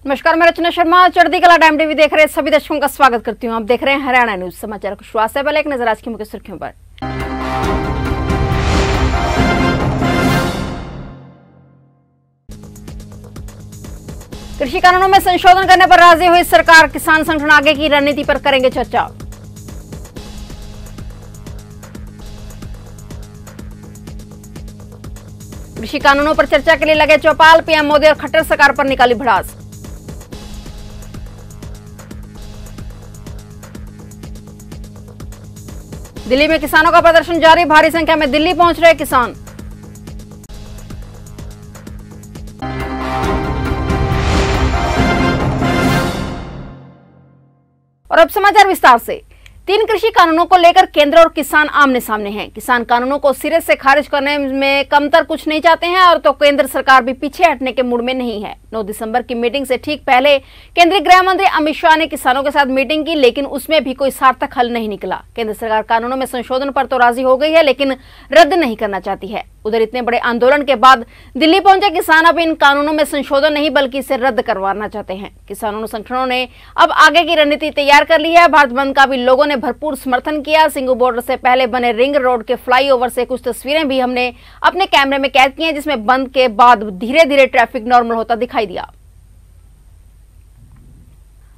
नमस्कार, मैं रचना शर्मा चढ़ती कला टाइम टीवी देख रहे सभी दर्शकों का स्वागत करती हूं। आप देख रहे हैं हरियाणा न्यूज समाचार को शुरुआत से पहले एक नजर आज की मुख्य सुर्खियों पर। कृषि कानूनों में संशोधन करने पर राजी हुई सरकार, किसान संगठन आगे की रणनीति पर करेंगे चर्चा। कृषि कानूनों पर चर्चा के लिए लगे चौपाल, पीएम मोदी और खट्टर सरकार पर निकाली भड़ास। दिल्ली में किसानों का प्रदर्शन जारी, भारी संख्या में दिल्ली पहुंच रहे किसान। और अब समाचार विस्तार से। 3 कृषि कानूनों को लेकर केंद्र और किसान आमने सामने हैं। किसान कानूनों को सिरे से खारिज करने में कमतर कुछ नहीं चाहते हैं और तो केंद्र सरकार भी पीछे हटने के मूड में नहीं है। 9 दिसंबर की मीटिंग से ठीक पहले केंद्रीय गृह मंत्री अमित शाह ने किसानों के साथ मीटिंग की, लेकिन उसमें भी कोई सार्थक हल नहीं निकला। केंद्र सरकार कानूनों में संशोधन पर तो राजी हो गई है, लेकिन रद्द नहीं करना चाहती है। उधर इतने बड़े आंदोलन के बाद दिल्ली पहुंचे किसान अब इन कानूनों में संशोधन नहीं बल्कि इसे रद्द करवाना चाहते हैं। किसानों संगठनों ने अब आगे की रणनीति तैयार कर ली है। भारत बंद का भी लोगों ने भरपूर समर्थन किया। सिंघू बॉर्डर से पहले बने रिंग रोड के फ्लाईओवर से कुछ तस्वीरें भी हमने अपने कैमरे में कैद की हैं, जिसमें बंद के बाद धीरे धीरे ट्रैफिक नॉर्मल होता दिखाई दिया।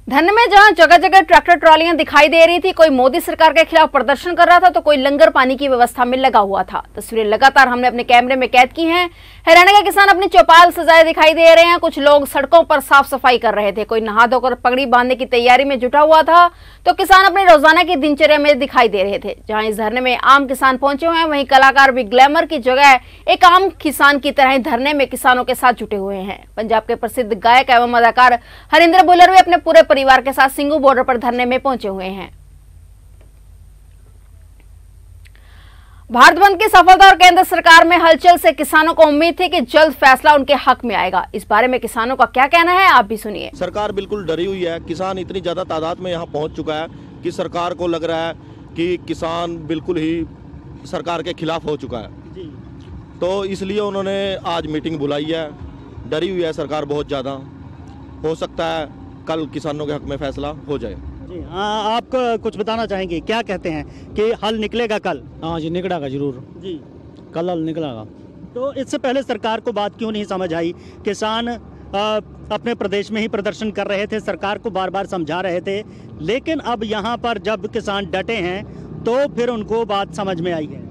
धरने में जहां जगह जगह ट्रैक्टर ट्रॉलियां दिखाई दे रही थी, कोई मोदी सरकार के खिलाफ प्रदर्शन कर रहा था तो कोई लंगर पानी की व्यवस्था में लगा हुआ था। तस्वीरें लगातार हमने अपने कैमरे में कैद की हैं। हरियाणा के किसान अपनी चौपाल सजाए दिखाई दे रहे हैं। कुछ लोग सड़कों पर साफ सफाई कर रहे थे, कोई नहा धोकर पगड़ी बांधने की तैयारी में जुटा हुआ था, तो किसान अपनी रोजाना की दिनचर्या में दिखाई दे रहे थे। जहां इस धरने में आम किसान पहुंचे हुए हैं, वहीं कलाकार भी ग्लैमर की जगह एक आम किसान की तरह धरने में किसानों के साथ जुटे हुए हैं। पंजाब के प्रसिद्ध गायक एवं अदाकार हरिंदर बुल्लर भी अपने पूरे परिवार के साथ सिंघू बॉर्डर पर धरने में पहुंचे हुए हैं। भारत बंद की सफलता और केंद्र सरकार में हलचल से किसानों को उम्मीद थी कि जल्द फैसला उनके हक में आएगा। इस बारे में किसानों का क्या कहना है, आप भी सुनिए। सरकार बिल्कुल डरी हुई है। किसान इतनी ज्यादा तादाद में यहाँ पहुंच चुका है कि सरकार को लग रहा है कि किसान बिल्कुल ही सरकार के खिलाफ हो चुका है जी। तो इसलिए उन्होंने आज मीटिंग बुलाई है। डरी हुई है सरकार बहुत ज्यादा। हो सकता है कल किसानों के हक में फैसला हो जाए जी। हाँ, आप कुछ बताना चाहेंगे, क्या कहते हैं कि हल निकलेगा कल? हाँ जी, निकलेगा जरूर जी, कल हल निकलेगा। तो इससे पहले सरकार को बात क्यों नहीं समझ आई? किसान अपने प्रदेश में ही प्रदर्शन कर रहे थे, सरकार को बार बार समझा रहे थे, लेकिन अब यहाँ पर जब किसान डटे हैं तो फिर उनको बात समझ में आई है।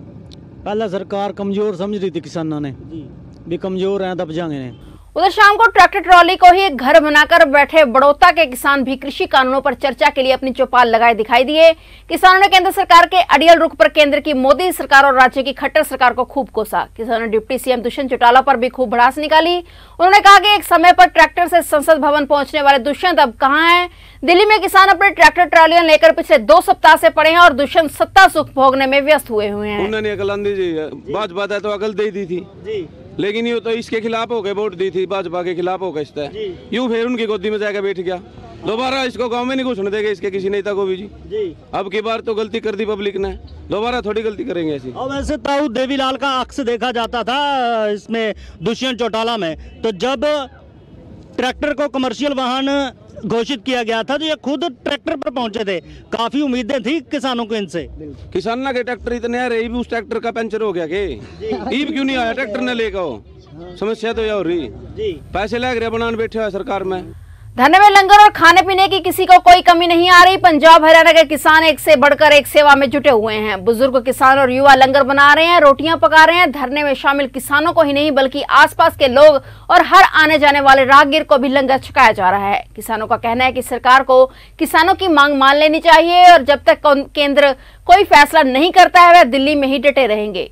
पहले सरकार कमजोर समझ रही थी, किसानों ने जी भी कमजोर हैं, दब जाएंगे। उधर शाम को ट्रैक्टर ट्रॉली को ही घर बनाकर बैठे बड़ौदा के किसान भी कृषि कानूनों पर चर्चा के लिए अपनी चौपाल लगाए दिखाई दिए। किसानों ने केंद्र सरकार के अड़ियल रुख पर केंद्र की मोदी सरकार और राज्य की खट्टर सरकार को खूब कोसा। किसानों ने डिप्टी सीएम दुष्यंत चौटाला पर भी खूब भड़ास निकाली। उन्होंने कहा कि एक समय पर ट्रैक्टर से संसद भवन पहुंचने वाले दुष्यंत अब कहां हैं? दिल्ली में किसान अपने ट्रैक्टर ट्रॉलियां लेकर पिछले 2 सप्ताह से पड़े हैं और दुष्यंत सत्ता सुख भोगने में व्यस्त हुए हैं। उन्होंने अकल बात है तो अकल दे दी थी जी, लेकिन ये तो इसके खिलाफ हो गए, वोट दी थी भाजपा के खिलाफ हो गए। यूं फिर उनकी गोदी में जाकर बैठ गया। दोबारा इसको गांव में नहीं घुसने देंगे इसके किसी नेता को भी जी। अब की बार तो गलती कर दी पब्लिक ने, दोबारा थोड़ी गलती करेंगे ऐसी। और वैसे ताऊ देवीलाल का अक्स देखा जाता था इसमें दुष्यंत चौटाला में, तो जब ट्रैक्टर को कमर्शियल वाहन घोषित किया गया था तो ये खुद ट्रैक्टर पर पहुंचे थे। काफी उम्मीदें थी किसानों को इनसे। किसान के ट्रैक्टर इतने आ रहे, उस ट्रैक्टर का पंचर हो गया के ईब क्यों नहीं आया ट्रैक्टर ने लेकर? समस्या तो यह हो रही जी। पैसे लग रहे बनाने बैठे हुए सरकार में। धरने में लंगर और खाने पीने की किसी को कोई कमी नहीं आ रही। पंजाब हरियाणा के किसान एक से बढ़कर एक सेवा में जुटे हुए हैं। बुजुर्ग किसान और युवा लंगर बना रहे हैं, रोटियां पका रहे हैं। धरने में शामिल किसानों को ही नहीं बल्कि आसपास के लोग और हर आने जाने वाले राहगीर को भी लंगर छकाया जा रहा है। किसानों का कहना है कि सरकार को किसानों की मांग मान लेनी चाहिए और जब तक केंद्र कोई फैसला नहीं करता है वह दिल्ली में ही डटे रहेंगे।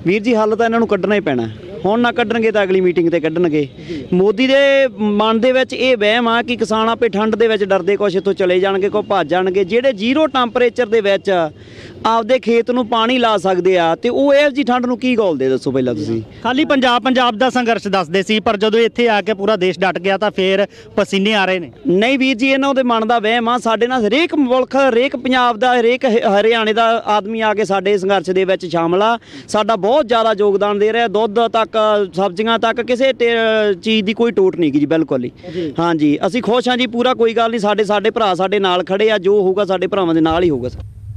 ਵੀਰ ਜੀ ਹੱਲ ਤਾਂ ਇਹਨਾਂ ਨੂੰ ਕੱਢਣਾ ਹੀ ਪੈਣਾ। ਹੁਣ ਨਾ ਕੱਢਣਗੇ ਤਾਂ ਅਗਲੀ ਮੀਟਿੰਗ ਤੇ ਕੱਢਣਗੇ। ਮੋਦੀ ਦੇ ਮਨ ਦੇ ਵਿੱਚ ਇਹ ਵਹਿਮ ਆ ਕਿ ਕਿਸਾਨ ਆਪੇ ਠੰਡ ਦੇ ਵਿੱਚ ਡਰਦੇ ਕੁਛ ਇੱਥੋਂ ਚਲੇ ਜਾਣਗੇ, ਕੋਈ ਭੱਜ ਜਾਣਗੇ। ਜਿਹੜੇ 0 ਟੈਂਪਰੇਚਰ ਦੇ ਵਿੱਚ ਆਪਦੇ ਖੇਤ ਨੂੰ ਪਾਣੀ ਲਾ ਸਕਦੇ ਆ ਤੇ ਉਹ ਇਹੋ ਜਿਹੀ ਠੰਡ ਨੂੰ ਕੀ ਗੋਲਦੇ ਦੱਸੋ ਪਹਿਲਾਂ ਤੁਸੀਂ। ਖਾਲੀ ਪੰਜਾਬ ਦਾ ਸੰਘਰਸ਼ ਦੱਸਦੇ ਸੀ, ਪਰ ਜਦੋਂ ਇੱਥੇ ਆ ਕੇ ਪੂਰਾ ਦੇਸ਼ ਡਟ ਗਿਆ ਤਾਂ ਫੇਰ ਪਸੀਨੇ ਆ ਰਹੇ ਨੇ। ਨਹੀਂ ਵੀਰ ਜੀ, ਇਹਨਾਂ ਦੇ ਮਨ ਦਾ ਵਹਿਮ ਆ। ਸਾਡੇ ਨਾਲ ਹਰੇਕ ਮੁਲਕ, ਹਰੇਕ ਪੰਜਾਬ ਦਾ, ਹਰੇਕ ਹਰਿਆਣੇ ਦਾ ਆਦਮੀ ਆ ਕੇ ਸਾਡੇ ਸੰਘਰਸ਼ ਦੇ ਵਿੱਚ ਸ਼ਾਮਲ ਆ। ਸਾਡਾ ਬਹੁਤ ਜ਼ਿਆਦਾ ਯੋਗਦਾਨ ਦੇ ਰਿਹਾ, ਦੁੱਧ ਤੱਕ, ਸਬਜ਼ੀਆਂ ਤੱਕ, ਕਿਸੇ ਚੀਜ਼ ਦੀ ਕੋਈ ਟੋਟ ਨਹੀਂ ਗੀ ਜੀ, ਬਿਲਕੁਲ ਹੀ। ਹਾਂਜੀ, ਅਸੀਂ ਖੁਸ਼ ਹਾਂ ਜੀ ਪੂਰਾ, ਕੋਈ ਗੱਲ ਨਹੀਂ। ਸਾਡੇ ਭਰਾ ਸਾਡੇ ਨਾਲ खड़े आ, जो होगा साडे भरावां दे नाल ही होगा।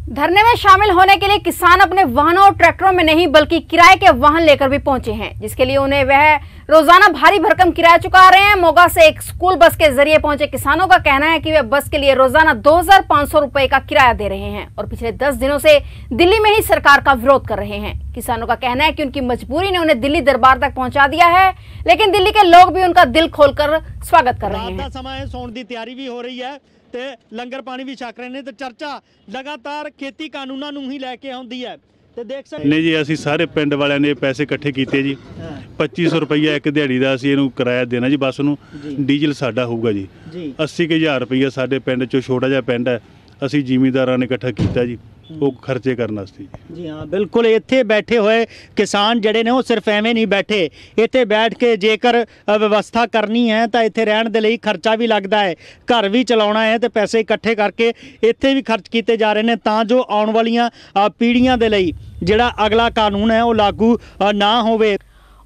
धरने में शामिल होने के लिए किसान अपने वाहनों और ट्रैक्टरों में नहीं बल्कि किराए के वाहन लेकर भी पहुंचे हैं, जिसके लिए उन्हें वह रोजाना भारी भरकम किराया चुका रहे हैं। मोगा से एक स्कूल बस के जरिए पहुंचे किसानों का कहना है कि वे बस के लिए रोजाना 2500 रुपए का किराया दे रहे हैं और पिछले 10 दिनों से दिल्ली में ही सरकार का विरोध कर रहे हैं। किसानों का कहना है कि उनकी मजबूरी ने उन्हें दिल्ली दरबार तक पहुंचा दिया है, लेकिन दिल्ली के लोग भी उनका दिल खोलकर स्वागत कर रहे हैं। समय सौण की तैयारी भी हो रही है ਤੇ ਲੰਗਰ ਪਾਣੀ ਵੀ ਛਕ ਰਹੇ ਨੇ ਤੇ ਚਰਚਾ ਲਗਾਤਾਰ ਖੇਤੀ ਕਾਨੂੰਨਾਂ ਨੂੰ ਹੀ ਲੈ ਕੇ ਆਉਂਦੀ ਹੈ ਤੇ ਦੇਖ ਸਕਦੇ ਨਹੀਂ ਜੀ। ਅਸੀਂ ਸਾਰੇ ਪਿੰਡ ਵਾਲਿਆਂ ਨੇ ਪੈਸੇ ਇਕੱਠੇ ਕੀਤੇ ਜੀ। 2500 ਰੁਪਈਆ ਇੱਕ ਦਿਹਾੜੀ ਦਾ ਅਸੀਂ ਇਹਨੂੰ ਕਿਰਾਇਆ ਦੇਣਾ ਜੀ। ਬੱਸ ਨੂੰ ਡੀਜ਼ਲ ਸਾਡਾ ਹੋਊਗਾ ਜੀ। 80,000 ਰੁਪਈਆ ਸਾਡੇ ਪਿੰਡ 'ਚੋਂ, ਛੋਟਾ ਜਿਹਾ ਪਿੰਡ ਹੈ, ਅਸੀਂ ਜ਼ਿਮੀਂਦਾਰਾਂ ਨੇ ਇਕੱਠਾ ਕੀਤਾ ਜੀ ਉਹ ਖਰਚੇ ਕਰਨ ਵਾਸਤੇ ਜੀ। ਹਾਂ ਬਿਲकुल, ਇੱਥੇ ਬੈਠੇ ਹੋਏ ਕਿਸਾਨ ਜਿਹੜੇ ਨੇ ਉਹ ਸਿਰਫ ਐਵੇਂ ਨਹੀਂ ਬੈਠੇ, ਇੱਥੇ ਬੈਠ ਕੇ ਜੇਕਰ ਵਿਵਸਥਾ ਕਰਨੀ ਹੈ ਤਾਂ ਇੱਥੇ ਰਹਿਣ ਦੇ ਲਈ ਖਰਚਾ ਵੀ ਲੱਗਦਾ ਹੈ, ਘਰ ਵੀ ਚਲਾਉਣਾ ਹੈ ਤੇ ਪੈਸੇ ਇਕੱਠੇ ਕਰਕੇ ਇੱਥੇ ਵੀ ਖਰਚ ਕੀਤੇ ਜਾ ਰਹੇ ਨੇ ਤਾਂ ਜੋ ਆਉਣ ਵਾਲੀਆਂ ਪੀੜ੍ਹੀਆਂ ਦੇ ਲਈ ਜਿਹੜਾ ਅਗਲਾ ਕਾਨੂੰਨ ਹੈ ਉਹ ਲਾਗੂ ਨਾ ਹੋਵੇ।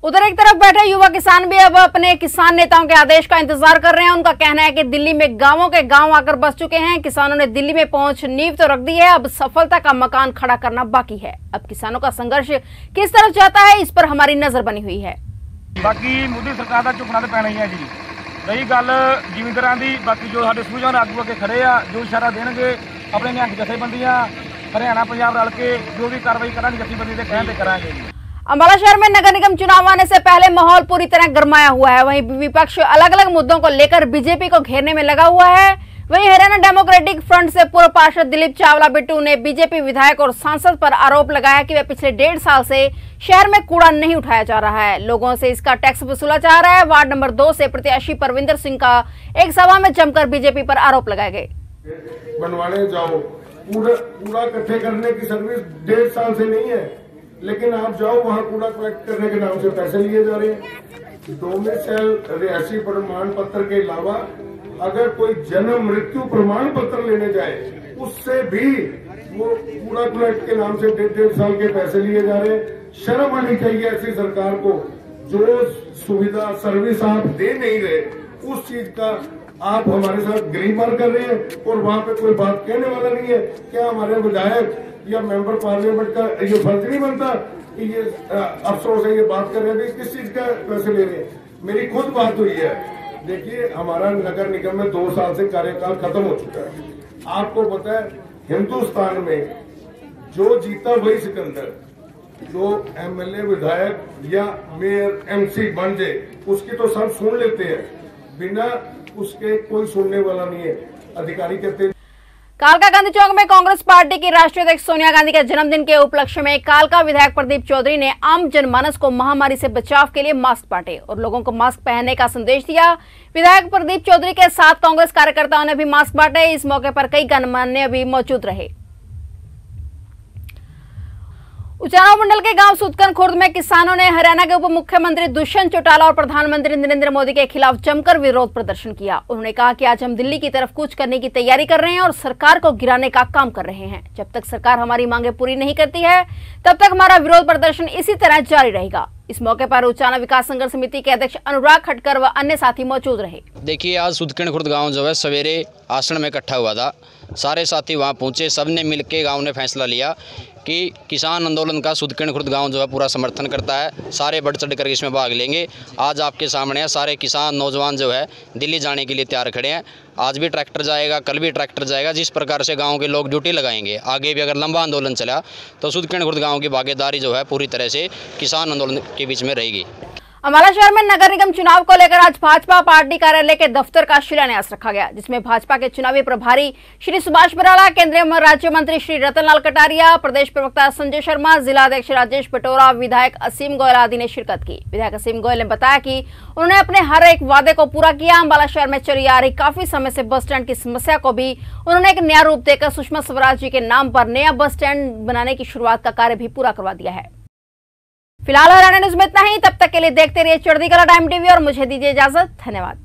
उधर एक तरफ बैठे युवा किसान भी अब अपने किसान नेताओं के आदेश का इंतजार कर रहे हैं। उनका कहना है कि दिल्ली में गांवों के गांव आकर बस चुके हैं। किसानों ने दिल्ली में पहुंच नींव तो रख दी है, अब सफलता का मकान खड़ा करना बाकी है। अब किसानों का संघर्ष किस तरफ जाता है, इस पर हमारी नजर बनी हुई है। बाकी मोदी सरकार का झुकना तो पैना ही है जी। रही गल जिमींदारां दी, बाकी जो साडे सूझवान आगू अगे खड़े आ, जो इशारा देणगे अपने निहंग जथेबंदियां हरियाणा पंजाब रल के जो भी कार्रवाई करांगे जथेबंदी दे कहण ते करांगे जी। अंबाला शहर में नगर निगम चुनाव आने से पहले माहौल पूरी तरह गरमाया हुआ है। वहीं विपक्ष अलग अलग मुद्दों को लेकर बीजेपी को घेरने में लगा हुआ है। वहीं हरियाणा डेमोक्रेटिक फ्रंट से पूर्व पार्षद दिलीप चावला बिट्टू ने बीजेपी विधायक और सांसद पर आरोप लगाया कि वे पिछले 1.5 साल से शहर में कूड़ा नहीं उठाया जा रहा है, लोगों से इसका टैक्स वसूला जा रहा है। वार्ड नंबर 2 से प्रत्याशी परविंदर सिंह का एक सभा में जमकर बीजेपी पर आरोप लगाए गए। बनवाने जाओ, कूड़ा इकट्ठे करने की सर्विस 1.5 साल से नहीं है, लेकिन आप जाओ वहां कूड़ा कलेक्ट करने के नाम से पैसे लिए जा रहे हैं। डोमिसाइल रिहायशी प्रमाण पत्र के अलावा अगर कोई जन्म मृत्यु प्रमाण पत्र लेने जाए उससे भी वो कूड़ा कलेक्ट के नाम से 1.5 साल के पैसे लिए जा रहे हैं। शर्म आनी चाहिए ऐसी सरकार को, जो सुविधा सर्विस आप दे नहीं रहे उस चीज का आप हमारे साथ गिरफ्तार कर रहे हैं और वहां पे कोई बात कहने वाला नहीं है। क्या हमारे विधायक या मेंबर पार्लियामेंट का ये फर्ज नहीं बनता कि ये अफसरों से ये बात कर रहे थे किस चीज का पैसे ले रहे हैं? मेरी खुद बात हुई है। देखिए, हमारा नगर निगम में 2 साल से कार्यकाल खत्म हो चुका है। आपको पता है हिंदुस्तान में जो जीता वही सिकंदर, जो एमएलए विधायक या मेयर एमसी बन जाए उसकी तो सब सुन लेते हैं, बिना उसके कोई सुनने वाला नहीं है। अधिकारी कहते हैं। कालका गांधी चौक में कांग्रेस पार्टी की राष्ट्रीय अध्यक्ष सोनिया गांधी के जन्मदिन के उपलक्ष्य में कालका विधायक प्रदीप चौधरी ने आम जनमानस को महामारी से बचाव के लिए मास्क बांटे और लोगों को मास्क पहनने का संदेश दिया। विधायक प्रदीप चौधरी के साथ कांग्रेस कार्यकर्ताओं ने भी मास्क बांटे। इस मौके पर कई गणमान्य भी मौजूद रहे। उचाना मंडल के गांव सुदकन खुर्द में किसानों ने हरियाणा के उप मुख्यमंत्री दुष्यंत चौटाला और प्रधानमंत्री नरेंद्र मोदी के खिलाफ जमकर विरोध प्रदर्शन किया। उन्होंने कहा कि आज हम दिल्ली की तरफ कूच करने की तैयारी कर रहे हैं और सरकार को गिराने का काम कर रहे हैं। जब तक सरकार हमारी मांगे पूरी नहीं करती है तब तक हमारा विरोध प्रदर्शन इसी तरह जारी रहेगा। इस मौके पर उचाना विकास संघर्ष समिति के अध्यक्ष अनुराग खटकर व अन्य साथी मौजूद रहे। देखिए, आज सुदकन खुर्द गाँव जो है सवेरे आश्रम में इकट्ठा हुआ था, सारे साथी वहाँ पहुँचे, सबने मिलकर गाँव ने फैसला लिया कि किसान आंदोलन का सुदकन खुर्द गांव जो है पूरा समर्थन करता है, सारे बढ़ चढ़ कर इसमें भाग लेंगे। आज आपके सामने है, सारे किसान नौजवान जो है दिल्ली जाने के लिए तैयार खड़े हैं। आज भी ट्रैक्टर जाएगा, कल भी ट्रैक्टर जाएगा। जिस प्रकार से गांव के लोग ड्यूटी लगाएंगे, आगे भी अगर लंबा आंदोलन चला तो सुदकन खुर्द गाँव की भागीदारी जो है पूरी तरह से किसान आंदोलन के बीच में रहेगी। अम्बाला शहर में नगर निगम चुनाव को लेकर आज भाजपा पार्टी कार्यालय के दफ्तर का शिलान्यास रखा गया, जिसमें भाजपा के चुनावी प्रभारी श्री सुभाष बराला, केंद्रीय राज्य मंत्री श्री रतनलाल कटारिया, प्रदेश प्रवक्ता संजय शर्मा, जिला अध्यक्ष राजेश पटोरा, विधायक असीम गोयल आदि ने शिरकत की। विधायक असीम गोयल ने बताया कि उन्होंने अपने हर एक वादे को पूरा किया। अम्बाला शहर में चली आ रही काफी समय से बस स्टैंड की समस्या को भी उन्होंने एक नया रूप देकर सुषमा स्वराज जी के नाम पर नया बस स्टैंड बनाने की शुरुआत का कार्य भी पूरा करवा दिया है। फिलहाल हरियाणा न्यूज में इतना ही। तब तक के लिए देखते रहिए चढ़ती कला टाइम टीवी और मुझे दीजिए इजाजत। धन्यवाद।